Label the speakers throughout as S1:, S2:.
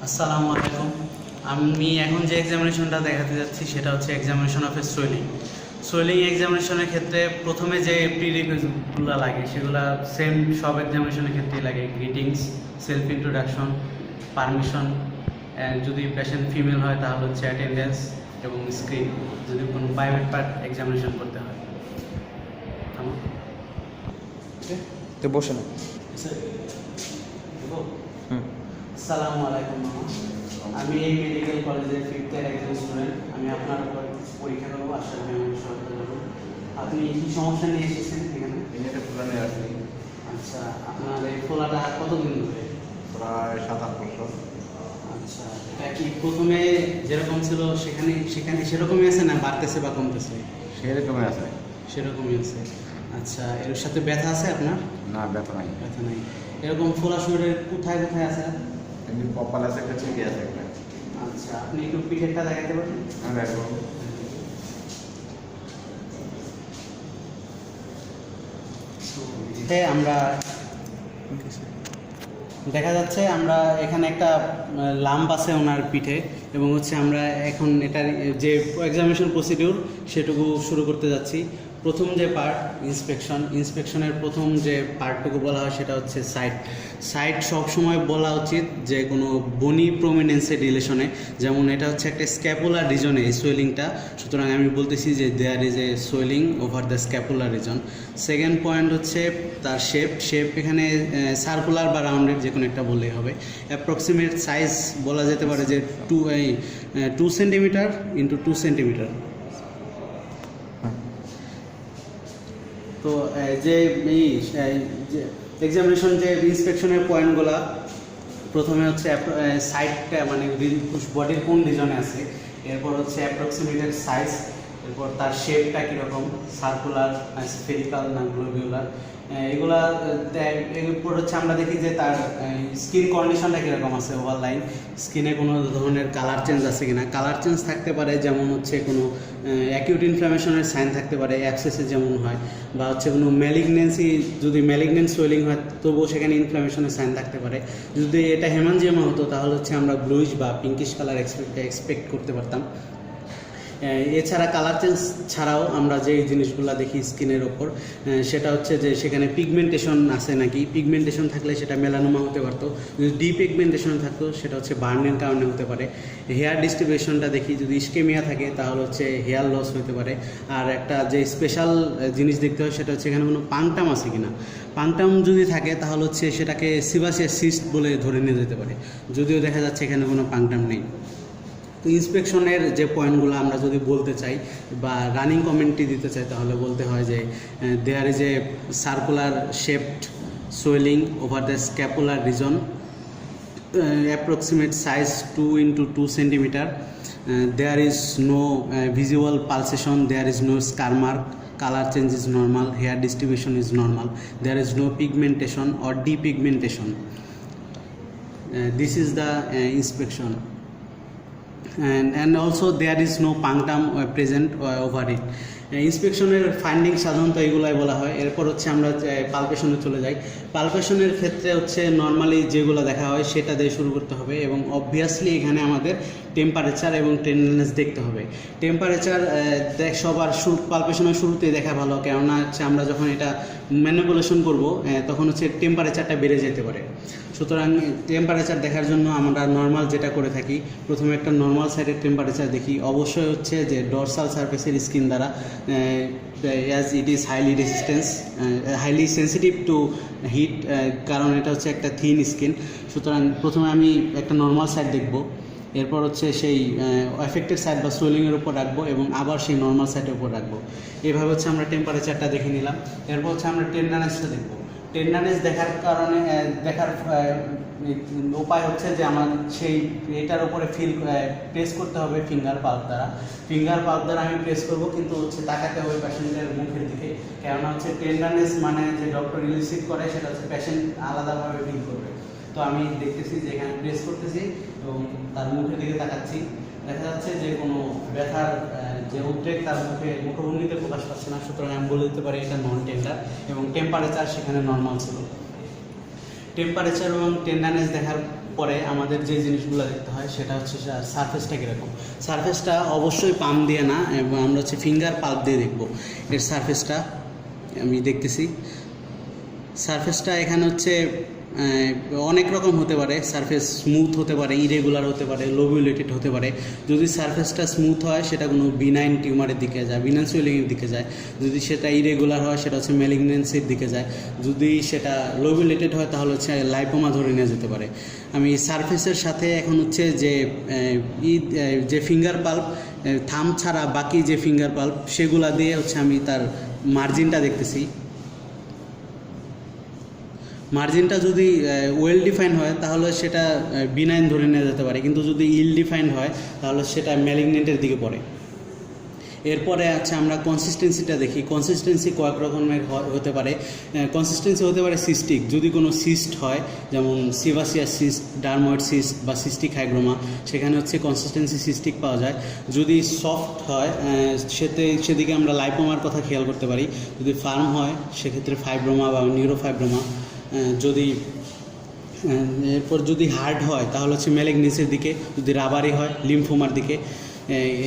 S1: আসসালামু আলাইকুম। আমি এখন যে এক্সামিনেশনটা দেখাতে যাচ্ছি সেটা হচ্ছে examination of a swelling. Swelling এক্সামিনেশনের ক্ষেত্রে প্রথমে যে প্রিরিকুইজিটগুলো লাগে সেগুলো সেম সব এক্সামিনেশনের ক্ষেত্রেই লাগে। গ্রিটিংস, সেলফ ইন্ট্রোডাকশন, পারমিশন, যদি পেশেন্ট ফিমেল হয় তাহলে হচ্ছে অ্যাটেন্ডেন্স এবং স্ক্রিন, যদি কোনো প্রাইভেট পার্ট এক্সামিনেশন করতে হয়।
S2: তো বসে না।
S1: আসসালামু আলাইকুম মামা। আমি এই মেডিকেল কলেজের ফিফথ ইয়ার একজন স্টুডেন্ট। আমি আপনার উপর পরীক্ষা করবো, আশা করি আমি সহায়তা করবো। আপনি কী সমস্যা নিয়ে এসেছেন এখানে?
S3: এটা ফুলানে আসি
S1: আচ্ছা, আপনার এই ফোলাটা কতদিন ধরে?
S3: প্রায় 7-8 বছর।
S1: আচ্ছা, এটা কি প্রথমে যেরকম ছিল সেখানে সেখানে সেরকমই আছে না বাড়তেছে বা কমতেছে?
S3: সেরকমই আছে।
S1: সেরকমই আছে। আচ্ছা, এর সাথে ব্যথা আছে আপনার?
S3: না, ব্যথা নাই।
S1: ব্যথা নেই। এরকম ফোলা শরীরের কোথায় কোথায় আছে?
S3: এমনি কপাল আছে, একটা ছিটে আছে একটা।
S1: আচ্ছা, আপনি একটু পিঠেরটা দেখাতে পারেন?
S3: আমি দেখবো।
S1: আমরা দেখা যাচ্ছে আমরা এখানে একটা লাম্প আছে ওনার পিঠে, এবং হচ্ছে আমরা এখন এটার যে এক্সামিনেশন প্রসিডিউর সেটুকু শুরু করতে যাচ্ছি। প্রথম যে পার্ট ইন্সপেকশনের প্রথম যে পার্টটুকু বলা হয় সেটা হচ্ছে সাইট সবসময় বলা উচিত যে কোনো বনি প্রমিনেন্সের রিলেশনে, যেমন এটা হচ্ছে একটা স্ক্যাপুলার রিজনে এই সোয়েলিংটা, সুতরাং আমি বলতেছি যে there is a swelling over the scapular region. Second point হচ্ছে তার শেপ এখানে সার্কুলার বা রাউন্ডেড যে কোনো একটা বললেই হবে। অ্যাপ্রক্সিমেট সাইজ বলা যেতে পারে যে 2 সেন্টিমিটার ইন্টু 2 সেন্টিমিটার। তো যে এক্সামিনেশন যে ইন্সপেকশনের পয়েন্টগুলো, প্রথমে হচ্ছে সাইডটা মানে বডির কোন রিজনে আছে, এরপর হচ্ছে অ্যাপ্রক্সিমেটেড সাইজ, এরপর তার শেপটা কীরকম, সার্কুলার, স্ফেরিক্যাল না গ্লোবিউলার, এগুলা। এরপর হচ্ছে আমরা দেখি যে তার স্কিন কন্ডিশনটা কীরকম আছে, ওভার লাইন স্কিনে কোনো ধরনের কালার চেঞ্জ আছে কিনা। কালার চেঞ্জ থাকতে পারে, যেমন হচ্ছে কোনো অ্যাকিউট ইনফ্লামেশনের সাইন থাকতে পারে, অ্যাবসেসে যেমন হয়, বা হচ্ছে কোনো ম্যালিগনেন্সি, যদি ম্যালিগনেন্ট সোয়েলিং হয় তবুও সেখানে ইনফ্লামেশনের সাইন থাকতে পারে। যদি এটা হেমানজিওমা হতো তাহলে হচ্ছে আমরা ব্লুইশ বা পিঙ্কিশ কালার এক্সপেক্ট করতে পারতাম। এছাড়া কালার চেঞ্জ ছাড়াও আমরা যে জিনিসগুলো দেখি স্কিনের ওপর, সেটা হচ্ছে যে সেখানে পিগমেন্টেশন আছে নাকি। পিগমেন্টেশন থাকলে সেটা মেলানোমা হতে পারতো। যদি ডিপিগমেন্টেশন থাকতো সেটা হচ্ছে বার্নের কারণে হতে পারে। হেয়ার ডিস্ট্রিবিউশনটা দেখি, যদি ইস্কেমিয়া থাকে তাহলে হচ্ছে হেয়ার লস হতে পারে। আর একটা যে স্পেশাল জিনিস দেখতে হয় সেটা হচ্ছে এখানে কোনো পাংটাম আছে কিনা। পাংটাম যদি থাকে তাহলে হচ্ছে সেটাকে সিবাসিয়াস সিস্ট বলে ধরে নিয়ে যেতে পারে, যদিও দেখা যাচ্ছে এখানে কোনো পাংটাম নেই। তো ইন্সপেকশনের যে পয়েন্টগুলো আমরা যদি বলতে চাই বা রানিং কমেন্টটি দিতে চাই তাহলে বলতে হয় যে there is a circular shaped swelling over the scapular region, approximate size 2 into 2 centimeter, there is no visual pulsation, there is no scar mark, color change is normal, hair distribution is normal, there is no pigmentation or depigmentation. This is the inspection. And also there is no punctum present over it. ইন্সপেকশনের finding সাধারণত এগুলাই বলা হয়। এরপর হচ্ছে আমরা পালপেশনে চলে যাই। পালপেশনের ক্ষেত্রে হচ্ছে নর্মালি যেগুলো দেখা হয় সেটা দিয়ে শুরু করতে হবে, এবং অবভিয়াসলি এখানে আমাদের টেম্পারেচার এবং টেন্ডারনেস দেখতে হবে। টেম্পারেচার সবার পালপেশনের শুরুতেই দেখা ভালো, কেননা হচ্ছে আমরা যখন এটা ম্যানিপুলেশন করব তখন হচ্ছে টেম্পারেচারটা বেড়ে যেতে পারে। সুতরাং টেম্পারেচার দেখার জন্য আমরা নর্মাল যেটা করে থাকি, প্রথমে একটা নর্মাল সাইডের টেম্পারেচার দেখি। অবশ্যই হচ্ছে যে ডরসাল সারফেসের স্কিন দ্বারা, as it is highly sensitive to heat, কারণ এটা হচ্ছে একটা থিন স্কিন। সুতরাং প্রথমে আমি একটা নর্মাল সাইড দেখব, এরপর হচ্ছে সেই এফেক্টেড সাইড বা সোয়েলিংয়ের উপর রাখবো, এবং আবার সেই নর্মাল সাইডের উপর রাখবো। এভাবে হচ্ছে আমরা টেম্পারেচারটা দেখে নিলাম। এরপর হচ্ছে আমরা টেন্ডারনেসটা দেখবো। টেন্ডারনেস দেখার উপায় হচ্ছে যে আমার সেই এটার উপরে প্রেস করতে হবে ফিঙ্গার পাল্প দ্বারা আমি প্রেস করব, কিন্তু হচ্ছে তাকাতে হবে পেশেন্টের মুখের দিকে, কেননা হচ্ছে টেন্ডারনেস মানে যে ডক্টর ইলিসিট করে সেটা হচ্ছে পেশেন্ট আলাদাভাবে ফিল করবে। তো আমি দেখতেছি যে এখানে প্রেস করতেছি এবং তার মুখের দিকে তাকাচ্ছি, দেখা যাচ্ছে যে কোনো ব্যথার যে উদ্বেগ তার মুখভঙ্গিতে প্রকাশ পাচ্ছে না। সুতরাং আমি বলে দিতে পারি এটা নন টেন্ডার, এবং টেম্পারেচার সেখানে নর্মাল ছিল। টেম্পারেচার এবং টেন্ডারনেস দেখার পরে আমাদের যে জিনিসগুলো দেখতে হয় সেটা হচ্ছে সারফেসটা কীরকম। সারফেসটা অবশ্যই পাম্প দিয়ে না, এবং আমরা হচ্ছে ফিঙ্গার পাল্প দিয়ে দেখব এর সারফেসটা। আমি দেখতেছি সারফেসটা এখানে হচ্ছে অনেক রকম হতে পারে। সারফেস স্মুথ হতে পারে, ইরেগুলার হতে পারে, লোবিউলেটেড হতে পারে। যদি সারফেসটা স্মুথ হয় সেটা কোনো বিনাইন টিউমারের দিকে যায়, বিনাইন সুয়েলিংয়ের দিকে যায়। যদি সেটা ইরেগুলার হয় সেটা হচ্ছে ম্যালিগনেন্সির দিকে যায়। যদি সেটা লোবিউলেটেড হয় তাহলে হচ্ছে লাইপোমা ধরে নিয়ে যেতে পারে। আমি সারফেসের সাথে এখন হচ্ছে যে ফিঙ্গার পাল্প, থাম ছাড়া বাকি যে ফিঙ্গার পাল্প সেগুলা দিয়ে হচ্ছে আমি তার মার্জিনটা দেখতেছি। মার্জিনটা যদি ওয়েল ডিফাইন হয় তাহলে সেটা বিনাইন ধরে নেওয়া যেতে পারে, কিন্তু যদি ইল ডিফাইন্ড হয় তাহলে সেটা ম্যালিগনেন্টের দিকে পড়ে। এরপরে আছে আমরা কনসিস্টেন্সিটা দেখি। কনসিস্টেন্সি কয়েক রকমের হতে পারে। কনসিস্টেন্সি হতে পারে সিস্টিক, যদি কোনো সিস্ট হয়, যেমন সিভাসিয়াস সিস্ট, ডার্ময়েড সিস্ট বা সিস্টিক হাইগ্রোমা, সেখানে হচ্ছে কনসিস্টেন্সি সিস্টিক পাওয়া যায়। যদি সফট হয় সেদিকে আমরা লাইপোমার কথা খেয়াল করতে পারি। যদি ফার্ম হয় সেক্ষেত্রে ফাইব্রোমা বা নিউরোফাইব্রোমা। এরপর যদি হার্ড হয় তাহলে হচ্ছে ম্যালিগনেন্সির দিকে, যদি রাবারি হয় লিম্ফোমার দিকে।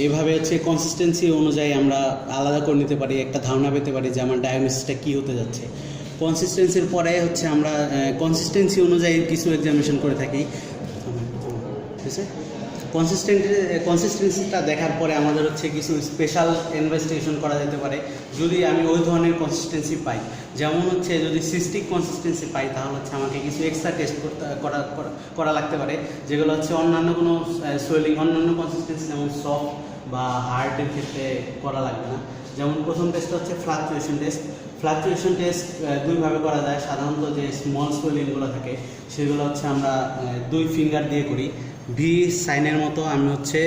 S1: এইভাবে হচ্ছে কনসিস্টেন্সি অনুযায়ী আমরা আলাদা করে নিতে পারি, একটা ধারণা পেতে পারি যে আমার ডায়াগনোসিসটা কী হতে যাচ্ছে। কনসিস্টেন্সির পরে হচ্ছে আমরা কনসিস্টেন্সি অনুযায়ী কিছু এক্সামিনেশন করে থাকি। ঠিক আছে, কনসিস্টেন্সিটা দেখার পরে আমাদের হচ্ছে কিছু স্পেশাল ইনভেস্টিগেশন করা যেতে পারে যদি আমি ওই ধরনের কনসিস্টেন্সি পাই। যেমন হচ্ছে যদি সিস্টিক কনসিস্টেন্সি পাই তাহলে হচ্ছে আমাকে কিছু এক্সট্রা টেস্ট করা লাগতে পারে, যেগুলো হচ্ছে অন্যান্য কোনো সোয়েলিং, অন্যান্য কনসিস্টেন্সি যেমন সফট বা হার্ডের ক্ষেত্রে করা লাগবে না। যেমন প্রথম টেস্ট হচ্ছে ফ্লাকচুয়েশন টেস্ট। ফ্লাকচুয়েশন টেস্ট দুইভাবে করা যায়। সাধারণত যে স্মল সোয়েলিংগুলো থাকে সেগুলো হচ্ছে আমরা 2 ফিঙ্গার দিয়ে করি, ভি সাইনের মতো। আমি হচ্ছে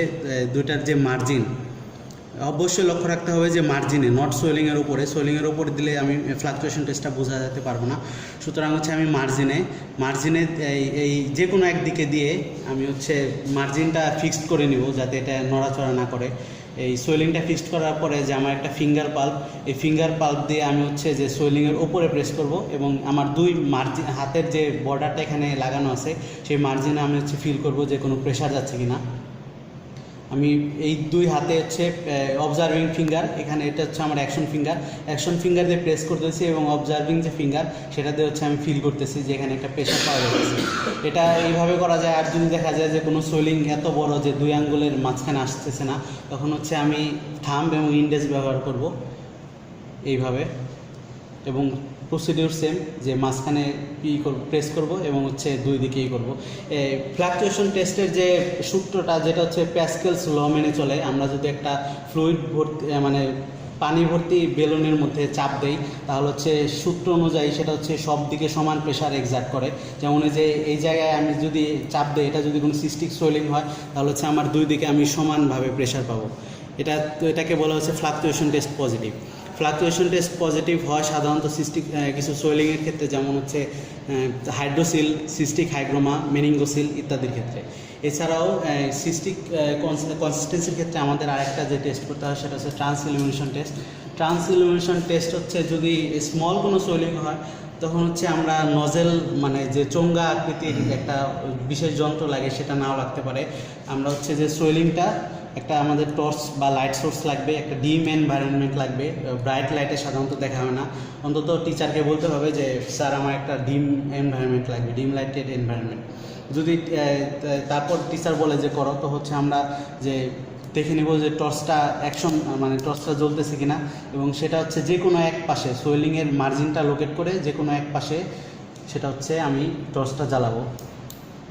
S1: দুইটার যে মার্জিন, অবশ্যই লক্ষ্য রাখতে হবে যে মার্জিনে, নট সোয়েলিংয়ের উপরে। সোয়েলিংয়ের উপরে দিলে আমি ফ্লাকচুয়েশন টেস্টটা বোঝা যেতে পারবো না। সুতরাং হচ্ছে আমি মার্জিনে এই যে কোনো একদিকে দিয়ে আমি হচ্ছে মার্জিনটা ফিক্সড করে নিব যাতে এটা নড়াচড়া না করে। এই সোয়েলিংটা ফিক্সড করার পরে যে আমার একটা ফিঙ্গার পাল্প, এই ফিঙ্গার পাল্প দিয়ে আমি হচ্ছে যে সোয়েলিংয়ের ওপরে প্রেস করব, এবং আমার মার্জিন হাতের যে বর্ডারটা এখানে লাগানো আছে সেই মার্জিনে আমি হচ্ছে ফিল করব যে কোনো প্রেশার যাচ্ছে কি না। আমি এই 2 হাতে হচ্ছে অবজারভিং ফিঙ্গার, এখানে এটা হচ্ছে আমার অ্যাকশন ফিঙ্গার দিয়ে প্রেস করতেছি, এবং অবজারভিং যে ফিঙ্গার সেটা দিয়ে হচ্ছে আমি ফিল করতেছি যে এখানে একটা প্রেশার পাওয়া যাচ্ছে। এটা এইভাবে করা যায়। আর যদি দেখা যায় যে কোনো সোয়েলিং এত বড় যে 2 আঙ্গুলের মাঝখানে আসতেছে না, তখন হচ্ছে আমি থাম্ব এবং ইন্ডেক্স ব্যবহার করব এইভাবে, এবং প্রসিডিউর সেম, যে মাঝখানে প্রেস করব এবং হচ্ছে 2 দিকেই করব। ফ্লাকচুয়েশন টেস্টের যে সূত্রটা, যেটা হচ্ছে প্যাসকেলস ল মেনে চলে, আমরা যদি একটা ফ্লুইড ভর্তি মানে পানি ভর্তি বেলুনের মধ্যে চাপ দেই তাহলে হচ্ছে সূত্র অনুযায়ী সেটা হচ্ছে সব দিকে সমান প্রেশার এক্সার্ট করে। যেমন যে এই জায়গায় আমি যদি চাপ দিই, এটা যদি কোনো সিস্টিক সোয়েলিং হয় তাহলে হচ্ছে আমার 2 দিকে আমি সমানভাবে প্রেশার পাবো। এটাকে বলা হচ্ছে fluctuation test positive. Fluctuation test positive হয় সাধারণত সিস্টিক কিছু সোয়েলিংয়ের ক্ষেত্রে, যেমন হচ্ছে হাইড্রোসিল, সিস্টিক হাইগ্রোমা, মেনিঙ্গোসিল ইত্যাদির ক্ষেত্রে। এছাড়াও সিস্টিক কনসিস্টেন্সির ক্ষেত্রে আমাদের আরেকটা যে টেস্ট করতে হয় সেটা হচ্ছে ট্রান্সইলুমিনেশন টেস্ট হচ্ছে যদি স্মল কোনো সোয়েলিং হয় তখন হচ্ছে আমরা নজেল, মানে যে চোঙ্গা আকৃতির একটা বিশেষ যন্ত্র লাগে, সেটা নাও লাগতে পারে। আমরা হচ্ছে যে সোয়েলিংটা, একটা আমাদের টর্চ বা লাইট সোর্স লাগবে, একটা ডিম এনভায়রনমেন্ট লাগবে। ব্রাইট লাইটে সাধারণত দেখা হয় না, অন্তত টিচারকে বলতে হবে যে স্যার আমার একটা ডিম এনভায়রনমেন্ট লাগবে, ডিম লাইটেড এনভায়রনমেন্ট। যদি তারপর টিচার বলে যে করো, তো হচ্ছে আমরা যে দেখে নেব যে টর্চটা টর্চটা জ্বলতেছে কিনা, এবং সেটা হচ্ছে যে কোনো এক পাশে সোয়েলিংয়ের মার্জিনটা লোকেট করে যে কোনো এক পাশে সেটা হচ্ছে আমি টর্চটা জ্বালাবো,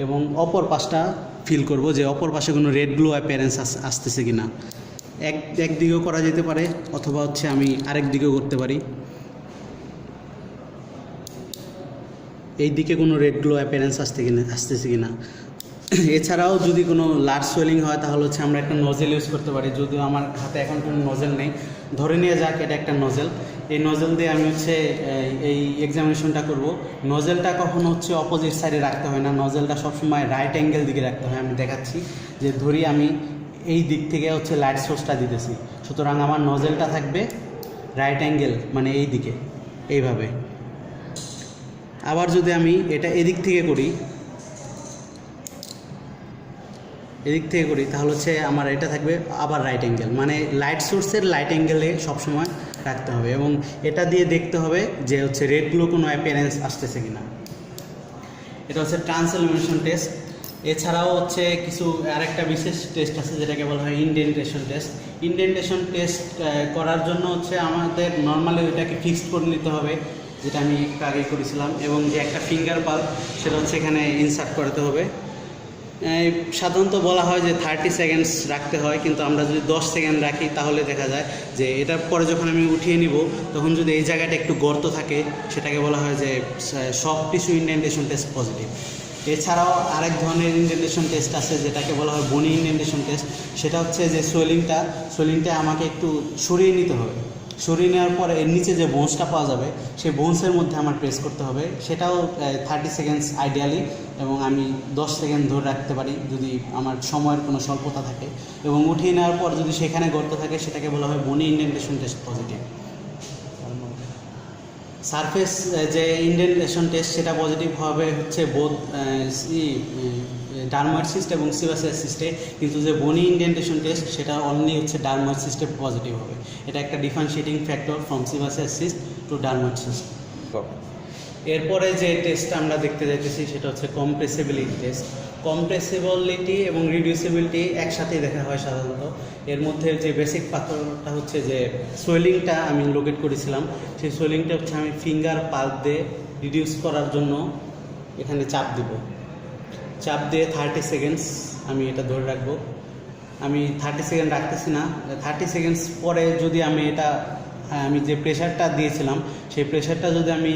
S1: এবং অপর পাশটা ফিল করব যে অপর পাশে কোনো রেড গ্লো অ্যাপিয়ারেন্স আসতেছে কিনা। একদিকেও করা যেতে পারে, অথবা হচ্ছে আমি আরেক দিকেও করতে পারি। এই দিকে কোনো রেড গ্লো অ্যাপিয়ারেন্স আসতেছে কিনা। এছাড়াও যদি কোনো লার্জ সোয়েলিং হয় তাহলে হচ্ছে আমরা একটা নজেল ইউজ করতে পারি। যদিও আমার হাতে এখন কোনো নজেল নেই, ধরে নিয়ে যাক এটা একটা নজেল। এই নজেল দিয়ে আমি হচ্ছে এই এক্সামিনেশনটা করব। নজেলটা কখনো হচ্ছে অপোজিট সাইডে রাখতে হয় না, নজেলটা সবসময় রাইট অ্যাঙ্গেল দিকে রাখতে হয়। আমি দেখাচ্ছি যে ধরি আমি এই দিক থেকে হচ্ছে লাইট সোর্সটা দিতেছি, সুতরাং আমার নজেলটা থাকবে রাইট অ্যাঙ্গেল, মানে এই দিকে, এইভাবে। আবার যদি আমি এটা এদিক থেকে করি এদিক থেকে করি তাহলে হচ্ছে আমার এটা থাকবে আবার রাইট অ্যাঙ্গেল, মানে লাইট সোর্সের লাইট অ্যাঙ্গেলে সবসময় রাখতে হবে এবং এটা দিয়ে দেখতে হবে যে হচ্ছে রেডগুলো কোনো অ্যাপিয়ারেন্স আসতেছে কিনা। এটা হচ্ছে ট্রান্স ইলুমিনেশন টেস্ট। এছাড়াও হচ্ছে কিছু আরেকটা বিশেষ টেস্ট আছে যেটাকে বলা হয় ইনডেন্টেশন টেস্ট। ইনডেন্টেশন টেস্ট করার জন্য হচ্ছে আমাদের নর্মালি ওইটাকে ফিক্সড করে নিতে হবে, যেটা আমি একটু আগে করেছিলাম, এবং যে একটা ফিঙ্গার পাল্প সেটা হচ্ছে এখানে ইনসার্ট করতে হবে। সাধারণত বলা হয় যে 30 সেকেন্ডস রাখতে হয়, কিন্তু আমরা যদি 10 সেকেন্ড রাখি তাহলে দেখা যায় যে এটার পরে যখন আমি উঠিয়ে নিব তখন যদি এই জায়গাটা একটু গর্ত থাকে সেটাকে বলা হয় যে soft tissue indentation test positive. এছাড়াও আরেক ধরনের ইনডেন্টেশন টেস্ট আছে যেটাকে বলা হয় বনি ইনডেন্টেশন টেস্ট। সেটা হচ্ছে যে সোয়েলিংটা আমাকে একটু সরিয়ে নিতে হবে, সরিয়ে নেওয়ার পরে এর নিচে যে বোনসটা পাওয়া যাবে সেই বোনসের মধ্যে আমার প্রেস করতে হবে, সেটাও 30 সেকেন্ডস আইডিয়ালি, এবং আমি 10 সেকেন্ড ধরে রাখতে পারি যদি আমার সময়ের কোনো স্বল্পতা থাকে, এবং উঠিয়ে নেওয়ার পর যদি সেখানে গর্ত থাকে সেটাকে বলা হয় বনি ইনডেন্টেশন টেস্ট পজিটিভ। সারফেস যে ইনডেন্টেশন টেস্ট সেটা পজিটিভ হবে হচ্ছে বোথ ডার্মার সিস্ট এবং সিবাসিয়াস সিস্টে, কিন্তু যে বনি ইনডেন্টেশন টেস্ট সেটা অনলি হচ্ছে ডার্মার সিস্টে পজিটিভ হবে। এটা একটা differentiating factor from sebaceous cyst to dermoid cyst. এরপরে যে টেস্টটা আমরা দেখতে যাইতেছি সেটা হচ্ছে কম্প্রেসিবিলিটি টেস্ট। কম্প্রেসিবিলিটি এবং রিডিউসিবিলিটি একসাথেই দেখা হয় সাধারণত। এর মধ্যে যে বেসিক পাথরটা হচ্ছে যে সোয়েলিংটা আমি লোকেট করেছিলাম, সেই সোয়েলিংটা হচ্ছে আমি ফিঙ্গার পাল্প দিয়ে রিডিউস করার জন্য এখানে চাপ দিয়ে 30 সেকেন্ডস আমি এটা ধরে রাখবো। আমি 30 সেকেন্ড রাখতেছি না, 30 সেকেন্ডস পরে যদি আমি যে প্রেশারটা দিয়েছিলাম সেই প্রেশারটা যদি আমি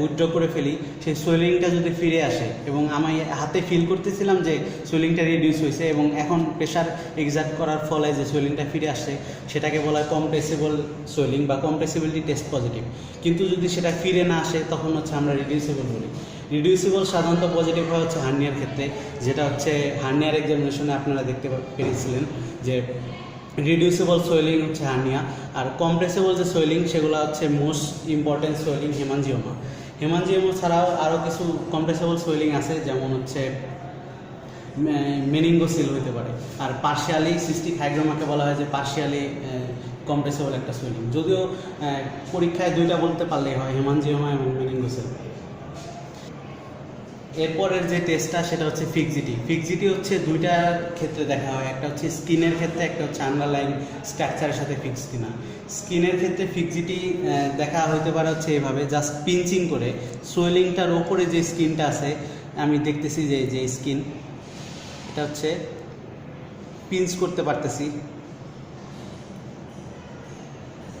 S1: উইথড্র করে ফেলি, সেই সোয়েলিংটা যদি ফিরে আসে এবং আমি হাতে ফিল করতেছিলাম যে সোয়েলিংটা রিডিউস হয়েছে এবং এখন প্রেশার এক্সার্ট করার ফলে যে সোয়েলিংটা ফিরে আসে সেটাকে বলা হয় কম্প্রেসিবল সোয়েলিং বা কম্প্রেসিবিলিটি টেস্ট পজিটিভ। কিন্তু যদি সেটা ফিরে না আসে তখন হচ্ছে আমরা রিডিউসিবল বলি। রিডিউসিবল সাধারণত পজিটিভ হয় হচ্ছে হার্নিয়ার ক্ষেত্রে, যেটা হচ্ছে হার্নিয়ার এক্সামিনেশনে আপনারা দেখতে পেরেছিলেন যে রিডিউসিবল সোয়েলিং হচ্ছে হার্নিয়া, আর কম্প্রেসিবল যে সোয়েলিং সেগুলো হচ্ছে মোস্ট ইম্পর্টেন্ট সোয়েলিং হেমানজিওমা। হেমানজিওমা ছাড়াও আরও কিছু কম্প্রেসিবল সোয়েলিং আছে, যেমন হচ্ছে মেনিঙ্গোসিল হতে পারে, আর পার্শিয়ালি সিস্টিক হাইড্রোমাকে বলা হয় যে পার্শিয়ালি কম্প্রেসিবল একটা সোয়েলিং। যদিও পরীক্ষায় দুইটা বলতে পারলেই হয়, হেমানজিওমা এবং মেনিঙ্গোসিল। এরপরের যে টেস্টটা সেটা হচ্ছে ফিক্সিটি হচ্ছে দুইটার ক্ষেত্রে দেখা হয়, একটা হচ্ছে স্কিনের ক্ষেত্রে, একটা হচ্ছে আন্ডারলাইন স্ট্রাকচারের সাথে ফিক্স কিনা। স্কিনের ক্ষেত্রে ফিক্সিটি দেখা হতে পারে হচ্ছে এভাবে, জাস্ট পিঞ্চিং করে সোয়েলিংটার ওপরে যে স্কিনটা আছে, আমি দেখতেছি যে স্কিন এটা হচ্ছে পিঞ্চ করতে পারতেছি,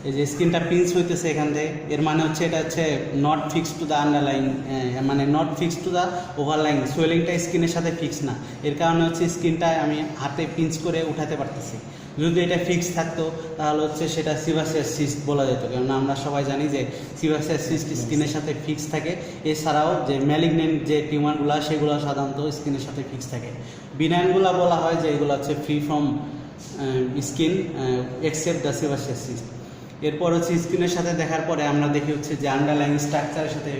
S1: এই যে স্কিনটা পিঞ্চ হইতেছে এখান থেকে, এর মানে হচ্ছে এটা হচ্ছে not fix to the underline, মানে not fix to the overline, সোয়েলিংটা স্কিনের সাথে ফিক্স না, এর কারণে হচ্ছে স্কিনটা আমি হাতে পিঞ্চ করে উঠাতে পারতেছি। যদি এটা ফিক্স থাকতো তাহলে হচ্ছে সেটা সিবাসিয়াস সিস্ট বলা যেত, কারণ আমরা সবাই জানি যে সিবাসিয়াস সিস্ট স্কিনের সাথে ফিক্স থাকে। এছাড়াও যে ম্যালিগনেন্ট যে টিউমারগুলো সেগুলো সাধারণত স্কিনের সাথে ফিক্স থাকে। বিনাইনগুলো বলা হয় যে এগুলো হচ্ছে free from skin except the sebaceous cyst. এরপর হচ্ছে স্কিনের সাথে দেখার পরে আমরা দেখি হচ্ছে যে আন্ডারলাইন স্ট্রাকচারের সাথে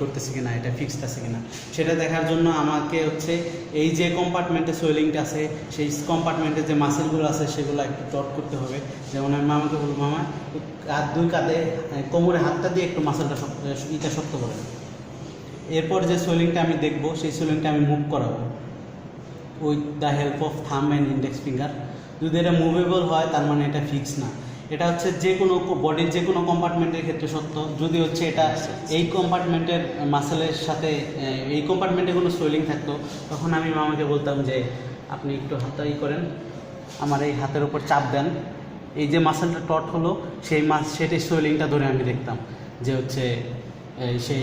S1: করতেছে কিনা, এটা ফিক্সড আছে কিনা, সেটা দেখার জন্য আমাকে হচ্ছে এই যে কম্পার্টমেন্টে সোয়েলিংটা আছে সেই কম্পার্টমেন্টে যে মাসেলগুলো আছে সেগুলো একটু টট করতে হবে। যেমন আমি মামাকে বলবো, মামা দুই কাঁধে কোমরে হাতটা দিয়ে একটু মাসেলটা শক্ত করে। এরপর যে সোয়েলিংটা আমি দেখবো সেই সোয়েলিংটা আমি মুভ করাবো with the help of thumb and index finger. যদি এটা মুভেবল হয় তার মানে এটা ফিক্স না। এটা হচ্ছে যে কোনো বডির যে কোনো কম্পার্টমেন্টের ক্ষেত্রে সত্য। যদি হচ্ছে এটা এই কম্পার্টমেন্টের মাসেলের সাথে এই কম্পার্টমেন্টে কোনো সোয়েলিং থাকতো তখন আমি মামাকে বলতাম যে আপনি একটু হাতটা করেন, আমার এই হাতের উপর চাপ দেন, এই যে মাসেলটা টট হলো সেটাই সোয়েলিংটা ধরে আমি দেখতাম যে হচ্ছে সেই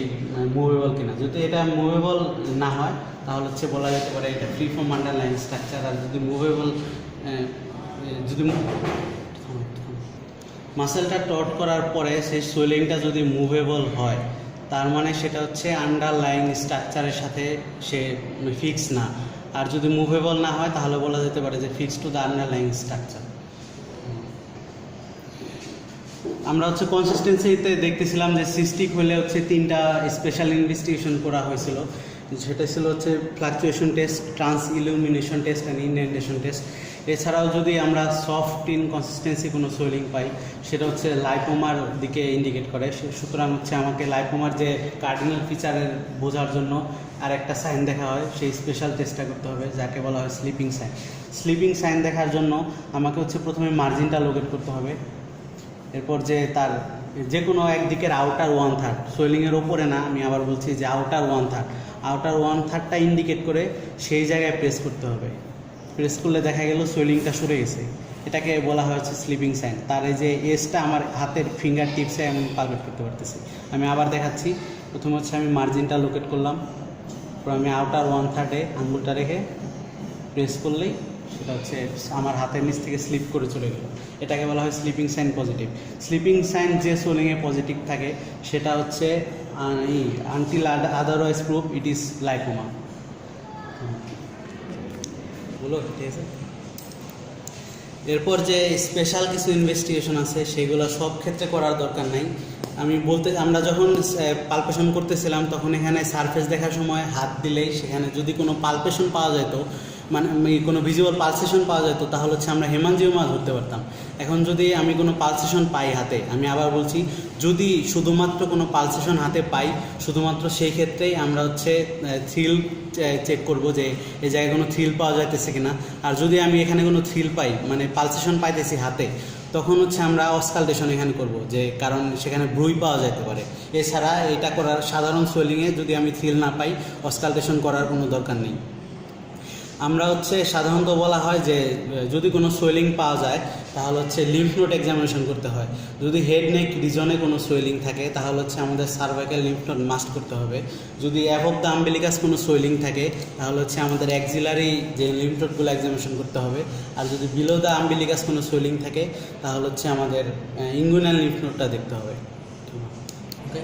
S1: মুভেবল কিনা। যদি এটা মুভেবল না হয় তাহলে হচ্ছে বলা যেতে পারে এটা ফ্রি ফ্রম আন্ডারলাইন স্ট্রাকচার। আর যদি মুভেবল যদি মাসেলটা টট করার পরে সেই সোয়েলিংটা যদি মুভেবল হয় তার মানে সেটা হচ্ছে আন্ডারলাইন স্ট্রাকচারের সাথে সে ফিক্স না। আর যদি মুভেবল না হয় তাহলে বলা যেতে পারে যে fix to the underline structure. আমরা হচ্ছে কনসিস্টেন্সিতে দেখতেছিলাম যে সিস্টিক হলে হচ্ছে 3টা স্পেশাল ইনভেস্টিগেশন করা হয়েছিল। সেটা ছিল হচ্ছে fluctuation test, trans illumination test and indentation test. এছাড়াও যদি আমরা সফট ইনকনসিস্টেন্সি কোনো সোয়েলিং পাই, সেটা হচ্ছে লাইপোমার দিকে ইন্ডিকেট করে। সুতরাং হচ্ছে আমাকে লাইপোমার যে কার্ডিনাল ফিচারের বোঝার জন্য আর একটা সাইন দেখা হয়, সেই স্পেশাল টেস্টটা করতে হবে, যাকে বলা হয় স্লিপিং সাইন। স্লিপিং সাইন দেখার জন্য আমাকে হচ্ছে প্রথমে মার্জিনটা লোকেট করতে হবে, এরপর যে তার যে কোনো একদিকের আউটার 1/3, সোয়েলিংয়ের ওপরে না, আমি আবার বলছি যে আউটার 1/3, আউটার 1/3টা ইন্ডিকেট করে সেই জায়গায় প্রেস করতে হবে। প্রেস করলে দেখা গেল সোয়েলিংটা সরে গেছে, এটাকে বলা হচ্ছে স্লিপিং সাইন। তার এই যে এজটা আমার হাতের ফিঙ্গার টিপসে আমি পারফেক্ট করতে পারতেছি। আমি আবার দেখাচ্ছি। প্রথমে হচ্ছে আমি মার্জিনটা লোকেট করলাম, তারপর আমি আউটার 1/3-এ আঙুলটা রেখে প্রেস করলেই সেটা হচ্ছে আমার হাতের নিচ থেকে স্লিপ করে চলে গেল, এটাকে বলা হয় slipping sign positive. Slipping sign যে সোলিংয়ে পজিটিভ থাকে সেটা হচ্ছে until otherwise proof it is lipoma. বলো, ঠিক আছে। এরপর যে স্পেশাল কিছু ইনভেস্টিগেশন আছে সেগুলো সব ক্ষেত্রে করার দরকার নাই। আমরা যখন পালপেশন করতেছিলাম তখন এখানে সারফেস দেখার সময় হাত দিলেই সেখানে যদি কোনো পালপেশন পাওয়া যেত, মানে কোনো ভিজুয়াল পালসেশন পাওয়া যেত, তাহলে হচ্ছে আমরা হেমানজিওমা ধরতে পারতাম। এখন যদি আমি কোনো পালসেশন পাই হাতে, আমি আবার বলছি, যদি শুধুমাত্র কোনো পালসেশন হাতে পাই, শুধুমাত্র সেই ক্ষেত্রেই আমরা হচ্ছে থ্রিল চেক করব যে এই জায়গায় কোনো থ্রিল পাওয়া যাইতেছে কিনা। আর যদি আমি এখানে কোনো থ্রিল পাই, মানে পালসেশন পাইতেছি হাতে, তখন হচ্ছে আমরা অসকালটেশন এখানে করব, যে কারণ সেখানে ব্রুই পাওয়া যেতে পারে। এছাড়া এটা করার সাধারণ সোয়েলিংয়ে যদি আমি থ্রিল না পাই, অসকালটেশন করার কোনো দরকার নেই। আমরা হচ্ছে সাধারণত বলা হয় যে যদি কোনো সোয়েলিং পাওয়া যায় তাহলে হচ্ছে লিম্ফ নোড এক্সামিনেশন করতে হয়। যদি হেড নেক রিজনে কোনো সোয়েলিং থাকে তাহলে হচ্ছে আমাদের সার্ভাইকাল লিম্ফ নোড মাস্ট করতে হবে। যদি অ্যাবভ দ্য আম্বিলিকাস কোনো সোয়েলিং থাকে তাহলে হচ্ছে আমাদের অ্যাক্সিলারি যে লিম্ফ নোডগুলো এক্সামিনেশন করতে হবে। আর যদি বিলো দ্য আম্বিলিকাস কোনো সোয়েলিং থাকে তাহলে হচ্ছে আমাদের ইঙ্গুইনাল লিম্ফ নোডটা দেখতে হবে। ওকে,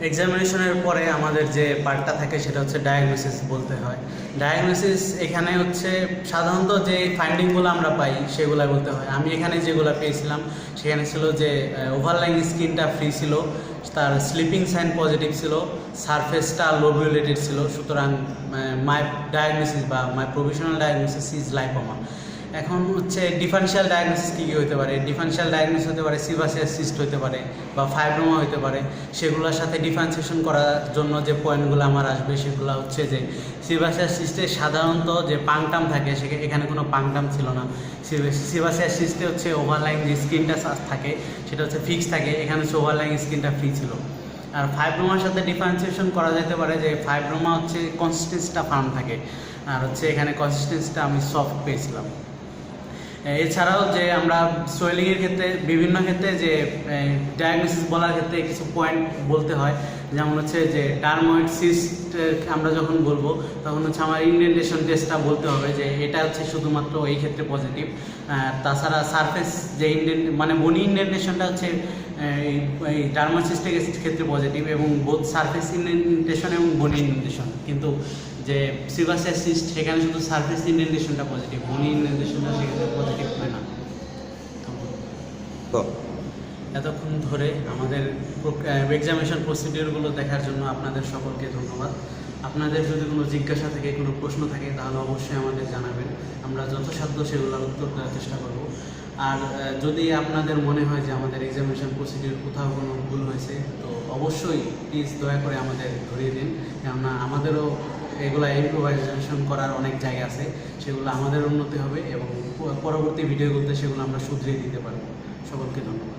S1: এক্সামিনেশনের পরে আমাদের যে পার্টটা থাকে সেটা হচ্ছে ডায়াগনোসিস বলতে হয়। ডায়াগনোসিস এখানে হচ্ছে সাধারণত যে ফাইন্ডিংগুলো আমরা পাই সেগুলো বলতে হয়। আমি এখানে যেগুলো পেয়েছিলাম সেখানে ছিল যে ওভারলাইং স্কিনটা ফ্রি ছিল, তার স্লিপিং সাইন পজিটিভ ছিল, সারফেসটা লোবিউলেটেড ছিল। সুতরাং মাই ডায়াগনোসিস বা মাই প্রভিশনাল ডায়াগনোসিস ইজ লাইপোমা। এখন হচ্ছে ডিফারেন্সিয়াল ডায়াগনোসিস কী কী হতে পারে? ডিফারেন্সিয়াল ডায়াগনোসিস হতে পারে সিভাসিয়াস সিস্ট হতে পারে বা ফাইব্রোমা হতে পারে। সেগুলোর সাথে ডিফারেন্সিয়েশন করার জন্য যে পয়েন্টগুলো আমার আসবে সেগুলো হচ্ছে যে সিভাসিয়াস সিস্টে সাধারণত যে পাংটাম থাকে এখানে কোনো পাংটাম ছিল না। সিভাসিয়াস সিস্টে হচ্ছে ওভারলাইং যে স্কিনটা থাকে সেটা হচ্ছে ফিক্স থাকে, এখানে হচ্ছে ওভারলাইং স্কিনটা ফ্রি ছিল। আর ফাইব্রোমার সাথে ডিফারেন্সিয়েশন করা যেতে পারে যে ফাইব্রোমা হচ্ছে কনসিস্টেন্সিটা ফার্ম থাকে, আর হচ্ছে এখানে কনসিস্টেন্সিটা আমি সফট পেয়েছিলাম। এছাড়াও যে আমরা সোয়েলিংয়ের ক্ষেত্রে বিভিন্ন ক্ষেত্রে যে ডায়াগনোসিস বলার ক্ষেত্রে কিছু পয়েন্ট বলতে হয়, যেমন হচ্ছে যে ডার্ময়েড সিস্ট আমরা যখন বলবো তখন হচ্ছে আমার ইনডেন্টেশন টেস্টটা বলতে হবে যে এটা হচ্ছে শুধুমাত্র এই ক্ষেত্রে পজিটিভ। তাছাড়া সারফেস যে মানে বনি ইনডেন্টেশনটা হচ্ছে এই ডার্ময়েড সিস্টের ক্ষেত্রে পজিটিভ, এবং বোথ সারফেস ইনডেন্টেশন এবং বনি ইনডেন্টেশন। কিন্তু যে সিভাসিয়াস সিস্ট সেখানে শুধু সারফেস ইনডেন্টেশনটা পজিটিভ, বনি ইনডেন্টেশনটা সেক্ষেত্রে পজিটিভ হয় না। এতক্ষণ ধরে আমাদের এক্সামিনেশন প্রসিডিওরগুলো দেখার জন্য আপনাদের সকলকে ধন্যবাদ। আপনাদের যদি কোনো জিজ্ঞাসা থাকে, কোনো প্রশ্ন থাকে তাহলে অবশ্যই আমাদের জানাবেন, আমরা যথাসাধ্য সেগুলোর উত্তর দেওয়ার চেষ্টা করব। আর যদি আপনাদের মনে হয় যে আমাদের এক্সামিনেশন প্রসিডিওর কোথাও কোনো ভুল হয়েছে তো অবশ্যই প্লিজ দয়া করে আমাদের ধরিয়ে দিন, কেননা আমাদেরও এগুলো ইম্প্রোভাইজেশন করার অনেক জায়গা আছে, সেগুলো আমাদের উন্নতি হবে এবং পরবর্তী ভিডিওগুলোতে সেগুলো আমরা শুধরিয়ে দিতে পারবো। সকলকে ধন্যবাদ।